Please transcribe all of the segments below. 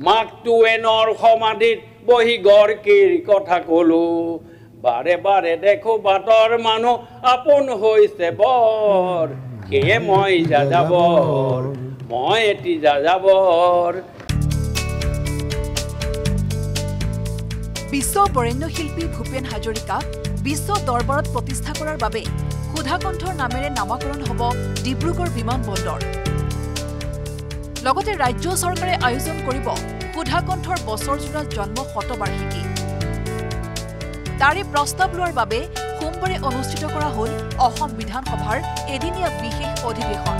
মাকটুৱেনৰ সমাধিত বহি গড়কীৰ কথা কলো বাৰে বাৰে দেখো বাটৰ মানুহ আপোন হৈছে বৰ সেয়ে মই যাযাবৰ মই এটি যাযাবৰ বিশ্ব বৰেণ্য শিল্পী ভূপেন হাজৰিকাক বিশ্ব দৰবাৰত প্ৰতিষ্ঠা কৰাৰ বাবে সুধাকণ্ঠৰ নামেৰে নামকৰণ হ'ব ডিব্ৰুগড় বিমানবন্দৰ লগতে ৰাজ্য চৰকাৰে আয়োজন কৰিব সুধাকণ্ঠৰ বছৰজোৰা জন্ম শতবাৰ্ষিকী তাৰে প্ৰস্তাৱ লোৱাৰ বাবে সোমবাৰে অনুষ্ঠিত কৰা হ'ল অসম বিধানসভাৰ এদিনীয়া বিশেষ অধিৱেশন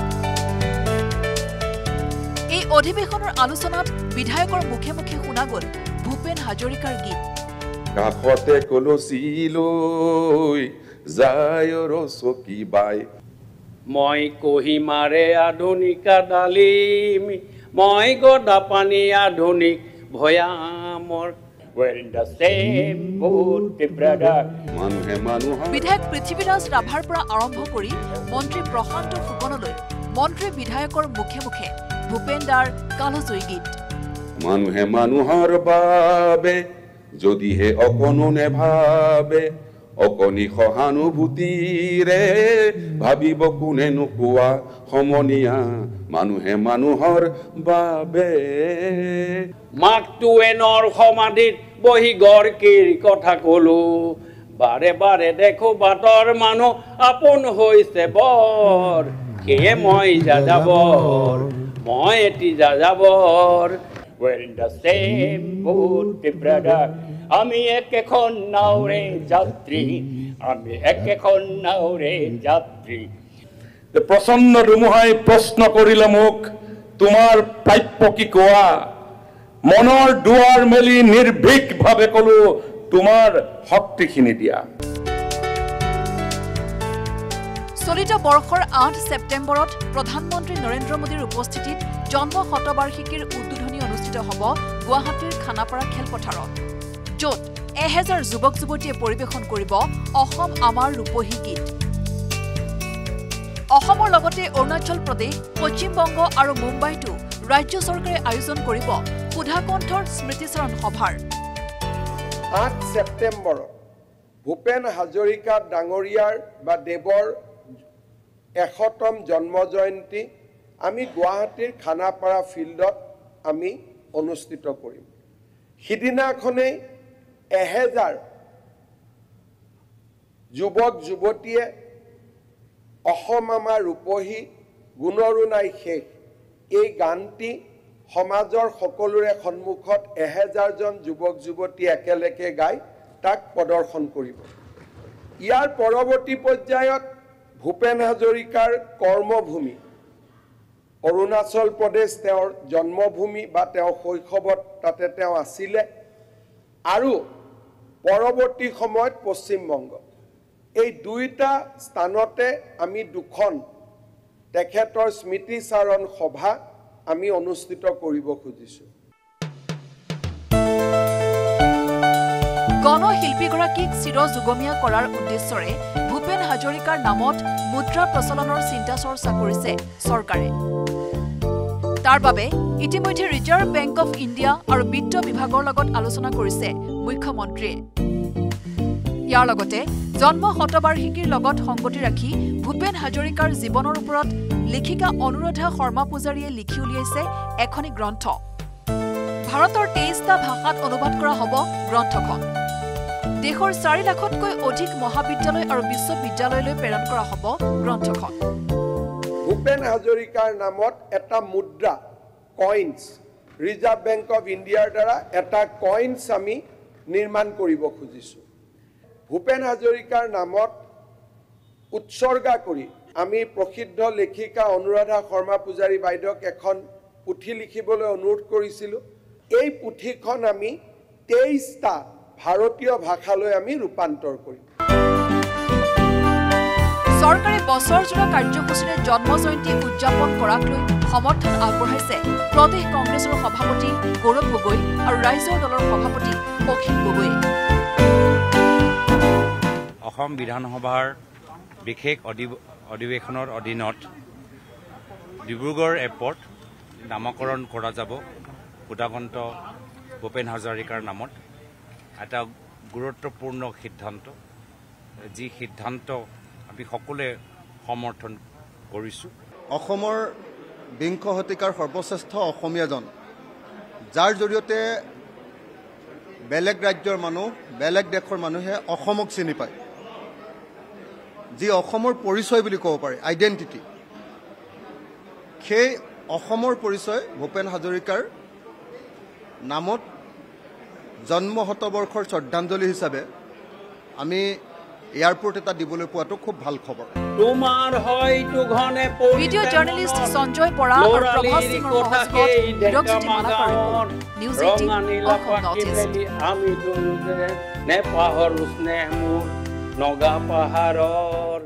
এই অধিৱেশনৰ আলোচনাত বিধায়কৰ মুখে মুখে শুনা গ'ল ভূপেন হাজৰিকাৰ গীত কাষতে কলচি লৈ যায় ৰচকী বাই মই কহিমাৰে আধুনিকা ডালিম মই গদা পানী আধুনিক ভয়ামৰ বিধায়ক পৃথ্বীৰাজ ৰাভাৰ পৰা আৰম্ভ কৰি মন্ত্ৰী প্ৰশান্ত ফুকনলৈ মন্ত্ৰী বিধায়কৰ মুখে মুখে ভূপেন দাৰ কালজয়ী গীত মানুহে মানুহৰ বাবে যদিহে অকণো নেভাবে অকণি সহানুভূতিৰে ভাবিব কোনে নোকোৱা সমনীয়া মানুহে মানুহৰ বাবে মাকটুৱেনৰ সমাধিত বহি গড়কীৰ কথা কলো বাৰে বাৰে দেখো বাটৰ মানুহ আপোন হৈছে বৰ সেয়ে মই যাযাবৰ মই এটি যাযাবৰ We're in the same boat, brother. আমি একেখন নাওৰে যাত্ৰী আমি একেখন নাওৰে যাত্ৰী প্ৰচণ্ড ধুমুহাই প্ৰশ্ন কৰিলে মোক তোমাৰ প্ৰাপ্য কি কোৱা মনৰ দুৱাৰ মেলি নিৰ্ভীকভাৱে কলো তোমাৰ শক্তিখিনি দিয়া চলিত বৰ্ষৰ 8 ছেপ্টেম্বৰত প্ৰধানমন্ত্ৰী নৰেন্দ্ৰ মোদীৰ উপস্থিতিত জন্ম শতবাৰ্ষিকীৰ উদ্বোধনী অনুষ্ঠিত হ'ব গুৱাহাটীৰ খানাপাৰা খেলপথাৰত য'ত 1000 যুৱক যুৱতীয়ে পৰিৱেশন কৰিব অসম আমাৰ ৰূপহী গীত অসমৰ লগতে অৰুণাচল প্ৰদেশ পশ্চিমবংগ আৰু মুম্বাইতো ৰাজ্য চৰকাৰে আয়োজন কৰিব সুধাকণ্ঠৰ স্মৃতিচাৰণ সভাৰ 8 ছেপ্টেম্বৰত ভূপেন হাজৰিকা ডাঙৰীয়াৰ বা দেৱৰ 100তম জন্ম জয়ন্তী আমি গুৱাহাটীৰ খানাপাৰা ফিল্ডত আমি অনুষ্ঠিত কৰিম সিদিনাখনেই 1000 যুৱক যুৱতীয়ে অসম আমাৰ ৰূপহী গুণৰো নাই শেষ এই গানটি সমাজৰ সকলোৰে সন্মুখত 1000 জন যুৱক যুৱতী একেলগে গাই তাক প্ৰদৰ্শন কৰিব ইয়াৰ পৰৱৰ্তী পৰ্যায়ত ভূপেন হাজৰিকাৰ কৰ্মভূমি অৰুণাচল প্ৰদেশ তেওঁৰ জন্মভূমি বা তেওঁ শৈশৱত তাতে তেওঁ আছিলে আৰু পৰৱৰ্তী সময়ত পশ্চিমবংগ এই দুইটা স্থানতে আমি দুখন তেখেতৰ স্মৃতিচাৰণ সভা আমি অনুষ্ঠিত কৰিব খুজিছো গণশিল্পীগৰাকীক চিৰযুগমীয়া কৰাৰ উদ্দেশ্যৰে ভূপেন হাজৰিকাৰ নামত মুদ্ৰা প্ৰচলনৰ চিন্তা চৰ্চা কৰিছে চৰকাৰে তাৰ বাবে ইতিমধ্যে ৰিজাৰ্ভ বেংক অফ ইণ্ডিয়া আৰু বিত্ত বিভাগৰ লগত আলোচনা কৰিছে মুখ্যমন্ত্ৰীয়ে ইয়াৰ লগতে জন্ম শতবাৰ্ষিকীৰ লগত সংগতি ৰাখি ভূপেন হাজৰিকাৰ জীৱনৰ ওপৰত লেখিকা অনুৰাধা শৰ্মা পূজাৰীয়ে লিখি উলিয়াইছে এখনি গ্ৰন্থ ভাৰতৰ 23টা ভাষাত অনুবাদ কৰা হ'ব গ্ৰন্থখন দেশৰ 4 লাখতকৈ অধিক মহাবিদ্যালয় আৰু বিশ্ববিদ্যালয়লৈ প্ৰেৰণ কৰা হ'ব গ্ৰন্থখন ভূপেন হাজৰিকাৰ নামত এটা মুদ্ৰা কইন্স ৰিজাৰ্ভ বেংক অফ ইণ্ডিয়াৰ দ্বাৰা এটা কইন্স আমি নিৰ্মাণ কৰিব খুজিছো ভূপেন হাজৰিকাৰ নামত উৎসৰ্গা কৰি আমি প্ৰসিদ্ধ লেখিকা অনুৰাধা শৰ্মা পূজাৰী বাইদেউক এখন পুথি লিখিবলৈ অনুৰোধ কৰিছিলো এই পুথিখন আমি 23টা ভাৰতীয় ভাষালৈ আমি ৰূপান্তৰ কৰিম চৰকাৰে বছৰজোৰা কাৰ্যসূচীৰে জন্ম জয়ন্তী উদযাপন কৰাক লৈ সমৰ্থন আগবঢ়াইছে প্ৰদেশ কংগ্ৰেছৰ সভাপতি গৌৰৱ গগৈ আৰু ৰাইজৰ দলৰ সভাপতি অখিল গগৈ অসম বিধানসভাৰ বিশেষ অধিৱেশনৰ অধীনত ডিব্ৰুগড় এয়াৰপোৰ্ট নামকৰণ কৰা যাব উদাগন্ত ভূপেন হাজৰিকাৰ নামত এটা গুৰুত্বপূৰ্ণ সিদ্ধান্ত, যি সিদ্ধান্ত আমি সকলোৱে সমৰ্থন কৰিছোঁ। অসমৰ বিংশ শতিকাৰ সৰ্বশ্ৰেষ্ঠ অসমীয়াজন, যাৰ জৰিয়তে বেলেগ ৰাজ্যৰ মানুহ, বেলেগ দেশৰ মানুহে অসমক চিনি পায়, যি অসমৰ পৰিচয় বুলি ক'ব পাৰি, আইডেণ্টিটি। সেই অসমৰ পৰিচয় ভূপেন হাজৰিকাৰ নামত জন্ম শতবৰ্ষৰ শ্ৰদ্ধাঞ্জলি হিচাপে আমি এয়াৰপোৰ্ট এটা দিবলৈ পোৱাটো খুব ভাল খবৰ। তোমাৰ হয়তো ঘনে ভিডিঅ' জাৰ্নেলিষ্ট সঞ্জয় বৰা আৰু প্ৰভাস সিঙৰ সহযোগত Hirakjyoti Malakar report, news 18 Assam north east. আমি নেপাহৰো স্নেহ মোৰ নগা পাহাৰৰ